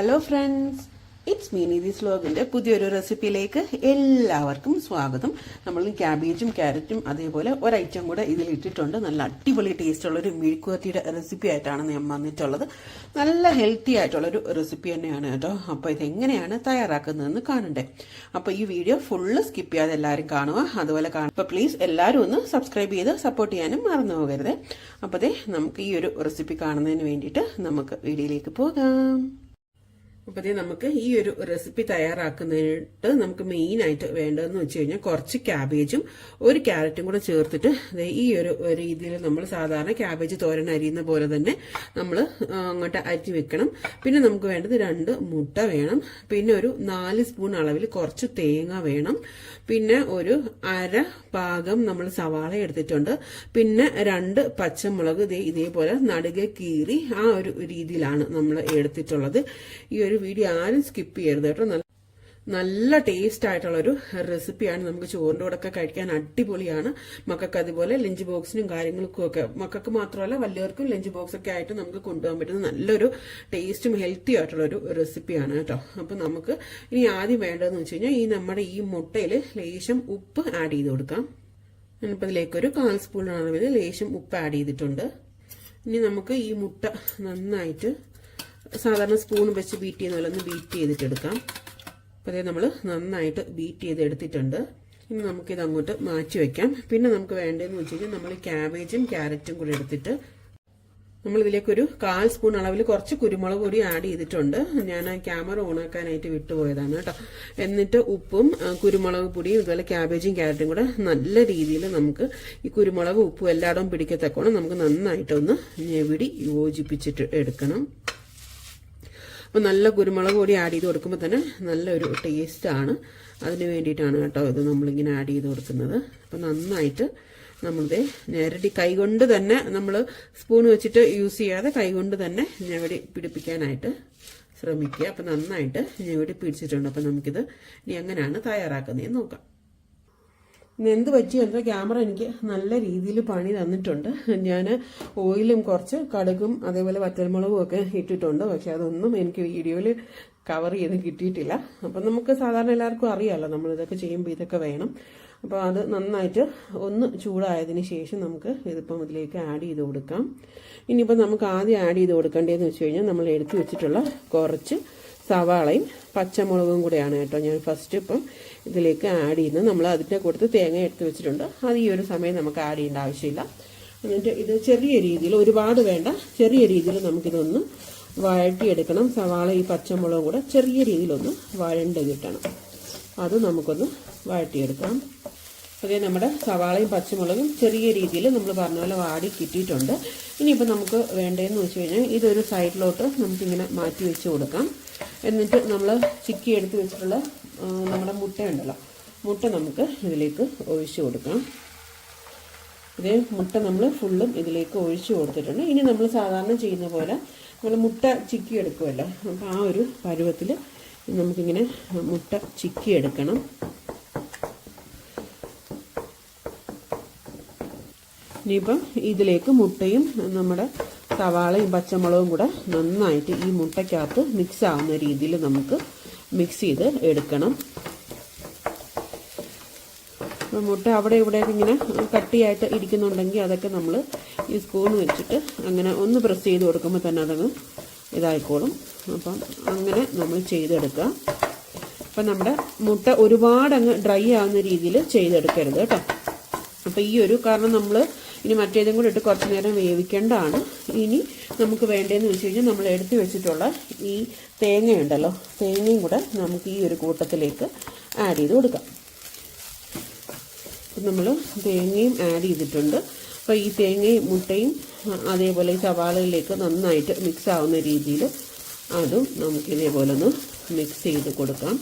Hello friends, it's me നിധീസ് വ്ലോഗിൻ്റെ പുതിയൊരു റെസിപ്പിയിലേക്ക് എല്ലാവർക്കും സ്വാഗതം. നമ്മൾ ക്യാബേജും ക്യാരറ്റും അതേപോലെ ഒരു ഐറ്റം കൂടെ ഇതിലിട്ടിട്ടുണ്ട്. നല്ല അടിപൊളി ടേസ്റ്റുള്ളൊരു മെഴുക്കുവരട്ടിയുടെ റെസിപ്പി ആയിട്ടാണ് ഞാൻ വന്നിട്ടുള്ളത്. നല്ല ഹെൽത്തി ആയിട്ടുള്ളൊരു റെസിപ്പി തന്നെയാണ് കേട്ടോ. അപ്പോൾ ഇതെങ്ങനെയാണ് തയ്യാറാക്കുന്നതെന്ന് കാണണ്ടേ. അപ്പോൾ ഈ വീഡിയോ ഫുള്ള് സ്കിപ്പ് ചെയ്യാതെ എല്ലാവരും കാണുക. അതുപോലെ അപ്പോൾ പ്ലീസ് എല്ലാവരും ഒന്ന് സബ്സ്ക്രൈബ് ചെയ്ത് സപ്പോർട്ട് ചെയ്യാനും മറന്നു പോകരുത്. അപ്പോൾ നമുക്ക് ഈ ഒരു റെസിപ്പി കാണുന്നതിന് വേണ്ടിയിട്ട് നമുക്ക് വീഡിയോയിലേക്ക് പോകാം. അപ്പോൾ നമുക്ക് ഈ ഒരു റെസിപ്പി തയ്യാറാക്കുന്നതിനായിട്ട് നമുക്ക് മെയിനായിട്ട് വേണ്ടതെന്ന് വെച്ച് കഴിഞ്ഞാൽ കുറച്ച് ക്യാബേജും ഒരു ക്യാരറ്റും കൂടെ ചേർത്തിട്ട് ഈ ഒരു രീതിയിൽ നമ്മൾ സാധാരണ ക്യാബേജ് തോരൻ അരിയുന്ന പോലെ തന്നെ നമ്മൾ അങ്ങോട്ട് അരിഞ്ഞു വെക്കണം. പിന്നെ നമുക്ക് വേണ്ടത് 2 മുട്ട വേണം. പിന്നെ ഒരു 4 സ്പൂൺ അളവിൽ കുറച്ച് തേങ്ങ വേണം. പിന്നെ ഒരു അര ഭാഗം നമ്മൾ സവാള എടുത്തിട്ടുണ്ട്. പിന്നെ 2 പച്ചമുളക് ഇതേപോലെ നടുകെ കീറി ആ ഒരു രീതിയിലാണ് നമ്മൾ എടുത്തിട്ടുള്ളത്. ഈ ഒരു വീഡിയോ ആരും സ്കിപ്പ് ചെയ്യരുത് കേട്ടോ. നല്ല ടേസ്റ്റ് ആയിട്ടുള്ളൊരു റെസിപ്പിയാണ്. നമുക്ക് ചോറിൻ്റെ കൂടെ ഒക്കെ കഴിക്കാൻ അടിപൊളിയാണ്. മക്കൾക്ക് അതുപോലെ ലഞ്ച് ബോക്സിനും കാര്യങ്ങൾക്കും ഒക്കെ, മക്കൾക്ക് മാത്രമല്ല വലിയവർക്കും ലഞ്ച് ബോക്സ് ഒക്കെ ആയിട്ട് നമുക്ക് കൊണ്ടുപോകാൻ പറ്റുന്ന നല്ലൊരു ടേസ്റ്റും ഹെൽത്തി ആയിട്ടുള്ളൊരു റെസിപ്പിയാണ് കേട്ടോ. അപ്പം നമുക്ക് ഇനി ആദ്യം വേണ്ടതെന്ന് വെച്ച് കഴിഞ്ഞാൽ നമ്മുടെ ഈ മുട്ടയിൽ ലേശം ഉപ്പ് ആഡ് ചെയ്ത് കൊടുക്കാം. ഞാനിപ്പോൾ ഇതിലേക്കൊരു 1/4 സ്പൂൺ അളവിൽ ലേശം ഉപ്പ് ആഡ് ചെയ്തിട്ടുണ്ട്. ഇനി നമുക്ക് ഈ മുട്ട നന്നായിട്ട് സാധാരണ സ്പൂൺ വെച്ച് ബീറ്റ് ചെയ്യുന്ന പോലെ ഒന്ന് ബീറ്റ് ചെയ്തിട്ടെടുക്കാം. അപ്പോൾ അതേ നമ്മൾ നന്നായിട്ട് ബീറ്റ് ചെയ്ത് എടുത്തിട്ടുണ്ട്. ഇനി നമുക്കിത് അങ്ങോട്ട് മാറ്റി വയ്ക്കാം. പിന്നെ നമുക്ക് വേണ്ടതെന്ന് വെച്ച് കഴിഞ്ഞാൽ നമ്മൾ ക്യാബേജും ക്യാരറ്റും കൂടി എടുത്തിട്ട് നമ്മൾ ഇതിലേക്കൊരു 1/4 സ്പൂൺ അളവിൽ കുറച്ച് കുരുമുളക് പൊടി ആഡ് ചെയ്തിട്ടുണ്ട്. ഞാൻ ക്യാമറ ഓണാക്കാനായിട്ട് വിട്ടുപോയതാണ് കേട്ടോ. എന്നിട്ട് ഉപ്പും കുരുമുളക് പൊടിയും ഇതുപോലെ ക്യാബേജും ക്യാരറ്റും കൂടെ നല്ല രീതിയിൽ നമുക്ക് ഈ കുരുമുളക് ഉപ്പും എല്ലായിടവും പിടിക്കത്തക്കോണം നമുക്ക് നന്നായിട്ടൊന്ന് ഞെവിടി യോജിപ്പിച്ചിട്ട് എടുക്കണം. അപ്പോൾ നല്ല കുരുമുളക് പൊടി ആഡ് ചെയ്ത് കൊടുക്കുമ്പോൾ തന്നെ നല്ലൊരു ടേസ്റ്റാണ്. അതിന് വേണ്ടിയിട്ടാണ് കേട്ടോ ഇത് നമ്മളിങ്ങനെ ആഡ് ചെയ്ത് കൊടുക്കുന്നത്. അപ്പോൾ നന്നായിട്ട് നമ്മളിത് ഞെരടി കൈകൊണ്ട് തന്നെ നമ്മൾ സ്പൂൺ വെച്ചിട്ട് യൂസ് ചെയ്യാതെ കൈകൊണ്ട് തന്നെ ഞെവടി പിടിപ്പിക്കാനായിട്ട് ശ്രമിക്കുക. അപ്പോൾ നന്നായിട്ട് ഞെവടി പിടിച്ചിട്ടുണ്ട്. അപ്പോൾ നമുക്കിത് ഇനി എങ്ങനെയാണ് തയ്യാറാക്കുന്നതെന്ന് നോക്കാം. എന്ത് പറ്റിയെന്തോ ക്യാമറ എനിക്ക് നല്ല രീതിയിൽ പണി തന്നിട്ടുണ്ട്. ഞാൻ ഓയിലും കുറച്ച് കടുകും അതേപോലെ വറ്റൽമുളകും ഒക്കെ ഇട്ടിട്ടുണ്ട്. പക്ഷെ അതൊന്നും എനിക്ക് വീഡിയോയിൽ കവർ ചെയ്ത് കിട്ടിയിട്ടില്ല. അപ്പം നമുക്ക് സാധാരണ എല്ലാവർക്കും അറിയാമല്ലോ നമ്മളിതൊക്കെ ചെയ്യുമ്പോൾ ഇതൊക്കെ വേണം. അപ്പോൾ അത് നന്നായിട്ട് ഒന്ന് ചൂടായതിന് ശേഷം നമുക്ക് ഇതിപ്പം ഇതിലേക്ക് ആഡ് ചെയ്ത് കൊടുക്കാം. ഇനിയിപ്പോൾ നമുക്ക് ആദ്യം ആഡ് ചെയ്ത് കൊടുക്കേണ്ടതെന്ന് വെച്ച് കഴിഞ്ഞാൽ നമ്മൾ എടുത്തു വെച്ചിട്ടുള്ള കുറച്ച് സവാളയും പച്ചമുളകും കൂടെയാണ് കേട്ടോ ഞാൻ ഫസ്റ്റ് ഇപ്പം ഇതിലേക്ക് ആഡ് ചെയ്യുന്നത്. നമ്മൾ അതിൻ്റെ കൊടുത്ത് തേങ്ങ എടുത്ത് വെച്ചിട്ടുണ്ട്. അത് ഈ ഒരു സമയം നമുക്ക് ആഡ് ചെയ്യേണ്ട ആവശ്യമില്ല. എന്നിട്ട് ഇത് ചെറിയ രീതിയിൽ, ഒരുപാട് വേണ്ട, ചെറിയ രീതിയിൽ നമുക്കിതൊന്ന് വഴറ്റിയെടുക്കണം. സവാള ഈ പച്ചമുളകും കൂടെ ചെറിയ രീതിയിലൊന്ന് വഴണ്ട് കിട്ടണം. അത് നമുക്കൊന്ന് വഴറ്റിയെടുക്കാം. അതേ നമ്മുടെ സവാളയും പച്ചമുളകും ചെറിയ രീതിയിൽ നമ്മൾ പറഞ്ഞ പോലെ വാടി കിട്ടിയിട്ടുണ്ട്. ഇനിയിപ്പോൾ നമുക്ക് വേണ്ടതെന്ന് വെച്ച് കഴിഞ്ഞാൽ ഇതൊരു സൈഡിലോട്ട് നമുക്കിങ്ങനെ മാറ്റി വെച്ച് കൊടുക്കാം. എന്നിട്ട് നമ്മൾ ചിക്കി എടുത്ത് വെച്ചിട്ടുള്ള നമ്മുടെ മുട്ടയുണ്ടല്ലോ, മുട്ട നമുക്ക് ഇതിലേക്ക് ഒഴിച്ച് കൊടുക്കാം. ഇതേ മുട്ട നമ്മൾ ഫുള്ളും ഇതിലേക്ക് ഒഴിച്ച് കൊടുത്തിട്ടുണ്ട്. ഇനി നമ്മൾ സാധാരണ ചെയ്യുന്ന പോലെ നമ്മൾ മുട്ട ചിക്കി എടുക്കുമല്ലോ, അപ്പോൾ ആ ഒരു പരുവത്തിൽ നമുക്കിങ്ങനെ മുട്ട ചിക്കി എടുക്കണം. ഇനിയിപ്പം ഇതിലേക്ക് മുട്ടയും നമ്മുടെ സവാളയും പച്ചമുളകും കൂടെ നന്നായിട്ട് ഈ മുട്ടയ്ക്കകത്ത് മിക്സ് ആവുന്ന രീതിയിൽ നമുക്ക് മിക്സ് ചെയ്ത് എടുക്കണം. മുട്ട അവിടെ ഇവിടെയൊക്കെ ഇങ്ങനെ കട്ടിയായിട്ട് ഇരിക്കുന്നുണ്ടെങ്കിൽ അതൊക്കെ നമ്മൾ ഈ സ്പൂൺ വെച്ചിട്ട് അങ്ങനെ ഒന്ന് പ്രസ് ചെയ്ത് കൊടുക്കുമ്പോൾ തന്നെ അതങ്ങ് ഇതായിക്കോളും. അപ്പം അങ്ങനെ നമ്മൾ ചെയ്തെടുക്കുക. അപ്പം നമ്മുടെ മുട്ട ഒരുപാട് അങ്ങ് ഡ്രൈ ആവുന്ന രീതിയിൽ ചെയ്തെടുക്കരുത് കേട്ടോ. അപ്പം ഈ ഒരു കാരണം നമ്മൾ ഇനി മറ്റേതും കൂടെ ഇട്ട് കുറച്ച് നേരം വേവിക്കേണ്ടതാണ്. ഇനി നമുക്ക് വേണ്ടതെന്ന് വെച്ച് കഴിഞ്ഞാൽ നമ്മൾ എടുത്തു വെച്ചിട്ടുള്ള ഈ തേങ്ങയുണ്ടല്ലോ, തേങ്ങയും കൂടെ നമുക്ക് ഈ ഒരു കൂട്ടത്തിലേക്ക് ആഡ് ചെയ്ത് കൊടുക്കാം. അപ്പം നമ്മൾ തേങ്ങയും ആഡ് ചെയ്തിട്ടുണ്ട്. അപ്പോൾ ഈ തേങ്ങയും മുട്ടയും അതേപോലെ ഈ സവാളയിലേക്ക് നന്നായിട്ട് മിക്സ് ആവുന്ന രീതിയിൽ അതും നമുക്ക് ഇതേപോലെ ഒന്ന് മിക്സ് ചെയ്ത് കൊടുക്കാം.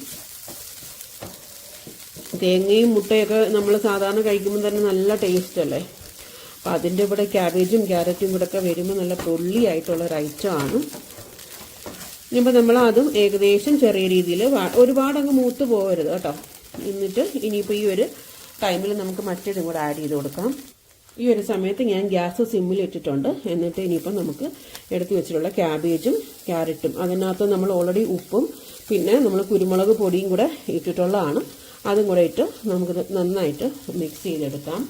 തേങ്ങയും മുട്ടയൊക്കെ നമ്മൾ സാധാരണ കഴിക്കുമ്പോൾ തന്നെ നല്ല ടേസ്റ്റ് അല്ലേ. അപ്പോൾ അതിൻ്റെ ഇവിടെ ക്യാബേജും ക്യാരറ്റും കൂടെ ഒക്കെ വരുമ്പോൾ നല്ല പൊള്ളിയായിട്ടുള്ളൊരു ഐറ്റമാണ്. ഇനിയിപ്പോൾ നമ്മൾ അതും ഏകദേശം ചെറിയ രീതിയിൽ, ഒരുപാടങ്ങ് മൂത്ത് പോകരുത് കേട്ടോ. എന്നിട്ട് ഇനിയിപ്പോൾ ഈ ഒരു ടൈമിൽ നമുക്ക് മറ്റേതും കൂടെ ആഡ് ചെയ്ത് കൊടുക്കാം. ഈ ഒരു സമയത്ത് ഞാൻ ഗ്യാസ് സിമ്മിൽ ഇട്ടിട്ടുണ്ട്. എന്നിട്ട് ഇനിയിപ്പം നമുക്ക് എടുത്തു വെച്ചിട്ടുള്ള ക്യാബേജും ക്യാരറ്റും, അതിനകത്ത് നമ്മൾ ഓൾറെഡി ഉപ്പും പിന്നെ നമ്മൾ കുരുമുളക് പൊടിയും കൂടെ ഇട്ടിട്ടുള്ളതാണ്. അതും കൂടെ ഇട്ട് നമുക്ക് നന്നായിട്ട് മിക്സ് ചെയ്തെടുക്കാം.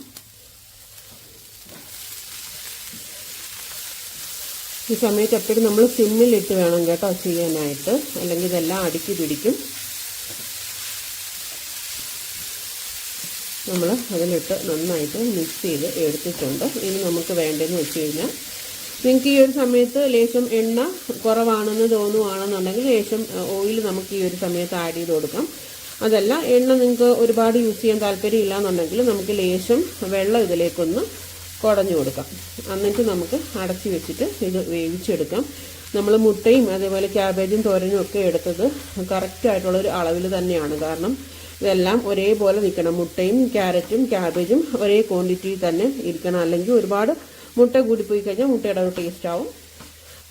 ഈ സമയത്ത് എപ്പോഴും നമ്മൾ സിമ്മിലിട്ട് വേണം കേട്ടോ ചെയ്യാനായിട്ട്, അല്ലെങ്കിൽ ഇതെല്ലാം അടുക്കി പിടിക്കും. നമ്മൾ അതിലിട്ട് നന്നായിട്ട് മിക്സ് ചെയ്ത് എടുത്തിട്ടുണ്ട്. ഇനി നമുക്ക് വേണ്ടതെന്ന് വെച്ച് കഴിഞ്ഞാൽ, നിങ്ങൾക്ക് ഈ ഒരു സമയത്ത് ലേശം എണ്ണ കുറവാണെന്ന് തോന്നുവാണെന്നുണ്ടെങ്കിൽ ലേശം ഓയിൽ നമുക്ക് ഈ ഒരു സമയത്ത് ആഡ് ചെയ്ത് കൊടുക്കാം. അതല്ല എണ്ണ നിങ്ങൾക്ക് ഒരുപാട് യൂസ് ചെയ്യാൻ താല്പര്യം ഇല്ലാന്നുണ്ടെങ്കിൽ നമുക്ക് ലേശം വെള്ളം ഇതിലേക്കൊന്ന് കുടഞ്ഞു കൊടുക്കാം. എന്നിട്ട് നമുക്ക് അടച്ചു വെച്ചിട്ട് ഇത് വേവിച്ചെടുക്കാം. നമ്മൾ മുട്ടയും അതേപോലെ ക്യാബേജും തോരനും ഒക്കെ എടുത്തത് കറക്റ്റായിട്ടുള്ളൊരു അളവിൽ തന്നെയാണ്. കാരണം ഇതെല്ലാം ഒരേപോലെ നിൽക്കണം. മുട്ടയും ക്യാരറ്റും ക്യാബേജും ഒരേ ക്വാണ്ടിറ്റിയിൽ തന്നെ ഇരിക്കണം. അല്ലെങ്കിൽ ഒരുപാട് മുട്ട കൂടിപ്പോയി കഴിഞ്ഞാൽ മുട്ടയുടെ ഒരു ടേസ്റ്റ് ആവും.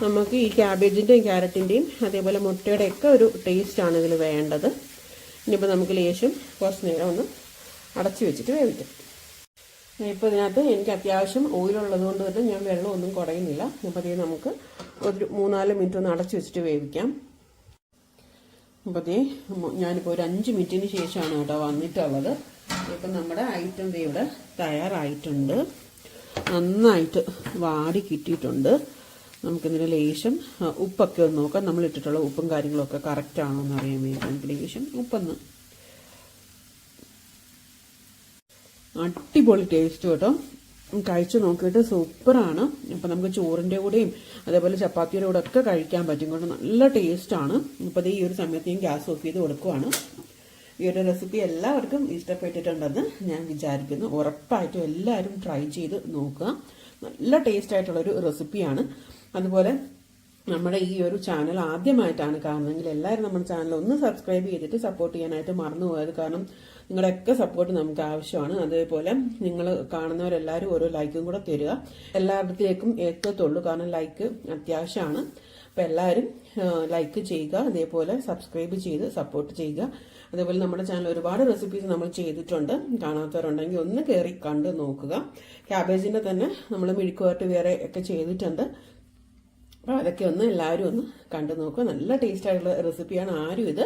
നമുക്ക് ഈ ക്യാബേജിൻ്റെയും ക്യാരറ്റിൻ്റെയും അതേപോലെ മുട്ടയുടെയൊക്കെ ഒരു ടേസ്റ്റാണ് ഇതിൽ വേണ്ടത്. ഇനിയിപ്പോൾ നമുക്ക് ലേശം കുറച്ച് നേരം ഒന്ന് അടച്ചു വെച്ചിട്ട് വേവിക്കാം. ഇപ്പോൾ ഇതിനകത്ത് എനിക്ക് അത്യാവശ്യം ഓയിലുള്ളത് കൊണ്ട് തന്നെ ഞാൻ വെള്ളമൊന്നും കുടയുന്നില്ല. അപ്പോൾ അതേ നമുക്ക് ഒരു 3-4 മിനിറ്റ് ഒന്ന് അടച്ചു വെച്ചിട്ട് വേവിക്കാം. അപ്പോൾ അതേ ഞാനിപ്പോൾ ഒരു 5 മിനിറ്റിന് ശേഷമാണ് കേട്ടോ വന്നിട്ടുള്ളത്. ഇപ്പം നമ്മുടെ ഐറ്റം ഇവിടെ തയ്യാറായിട്ടുണ്ട്. നന്നായിട്ട് വാടി കിട്ടിയിട്ടുണ്ട്. നമുക്കിതിന് ലേശം ഉപ്പൊക്കെ ഒന്ന് നോക്കാം. നമ്മൾ ഇട്ടിട്ടുള്ള ഉപ്പും കാര്യങ്ങളൊക്കെ കറക്റ്റ് ആണോ എന്ന് അറിയാൻ വേണ്ടി നമുക്ക് ലേശം ഉപ്പൊന്ന്. അടിപൊളി ടേസ്റ്റ് കേട്ടോ, കഴിച്ചു നോക്കിയിട്ട് സൂപ്പറാണ്. അപ്പം നമുക്ക് ചോറിൻ്റെ കൂടെയും അതേപോലെ ചപ്പാത്തിയുടെ കൂടെ ഒക്കെ കഴിക്കാൻ പറ്റും കൊണ്ട് നല്ല ടേസ്റ്റാണ്. അപ്പോൾ അത് ഈ ഒരു സമയത്ത് ഞാൻ ഗ്യാസ് ഓഫ് ചെയ്ത് കൊടുക്കുവാണ്. ഈ ഒരു റെസിപ്പി എല്ലാവർക്കും ഇഷ്ടപ്പെട്ടിട്ടുണ്ടെന്ന് ഞാൻ വിചാരിക്കുന്നു. ഉറപ്പായിട്ടും എല്ലാവരും ട്രൈ ചെയ്ത് നോക്കുക. നല്ല ടേസ്റ്റ് ആയിട്ടുള്ളൊരു റെസിപ്പിയാണ്. അതുപോലെ നമ്മുടെ ഈ ഒരു ചാനൽ ആദ്യമായിട്ടാണ് കാണുന്നതെങ്കിൽ എല്ലാവരും നമ്മുടെ ചാനൽ ഒന്ന് സബ്സ്ക്രൈബ് ചെയ്തിട്ട് സപ്പോർട്ട് ചെയ്യാനായിട്ട് മറന്നുപോയത്. കാരണം നിങ്ങളുടെയൊക്കെ സപ്പോർട്ട് നമുക്ക് ആവശ്യമാണ്. അതേപോലെ നിങ്ങൾ കാണുന്നവരെല്ലാവരും ഓരോ ലൈക്കും കൂടെ തരിക. എല്ലായിടത്തേക്കും എത്തത്തുള്ളൂ, കാരണം ലൈക്ക് അത്യാവശ്യമാണ്. അപ്പം എല്ലാവരും ലൈക്ക് ചെയ്യുക, അതേപോലെ സബ്സ്ക്രൈബ് ചെയ്ത് സപ്പോർട്ട് ചെയ്യുക. അതേപോലെ നമ്മുടെ ചാനൽ ഒരുപാട് റെസിപ്പീസ് നമ്മൾ ചെയ്തിട്ടുണ്ട്. കാണാത്തവരുണ്ടെങ്കിൽ ഒന്ന് കയറി കണ്ട് നോക്കുക. ക്യാബേജിൻ്റെ തന്നെ നമ്മൾ മെഴുക്കുവരട്ടി വേറെ ഒക്കെ ചെയ്തിട്ടുണ്ട്. അപ്പോൾ അതൊക്കെ ഒന്ന് എല്ലാവരും ഒന്ന് കണ്ടു നോക്കുക. നല്ല ടേസ്റ്റ് ആയിട്ടുള്ള റെസിപ്പിയാണ്. ആരും ഇത്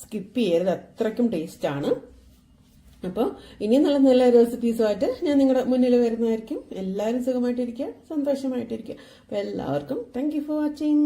സ്കിപ്പ് ചെയ്യരുത്, അത്രയ്ക്കും ടേസ്റ്റാണ്. അപ്പോൾ ഇനിയും നല്ല നല്ല റെസിപ്പീസുമായിട്ട് ഞാൻ നിങ്ങളുടെ മുന്നിൽ വരുന്നതായിരിക്കും. എല്ലാവരും സുഖമായിട്ടിരിക്കുക, സന്തോഷമായിട്ടിരിക്കുക. അപ്പോൾ എല്ലാവർക്കും താങ്ക് യു ഫോർ വാച്ചിങ്.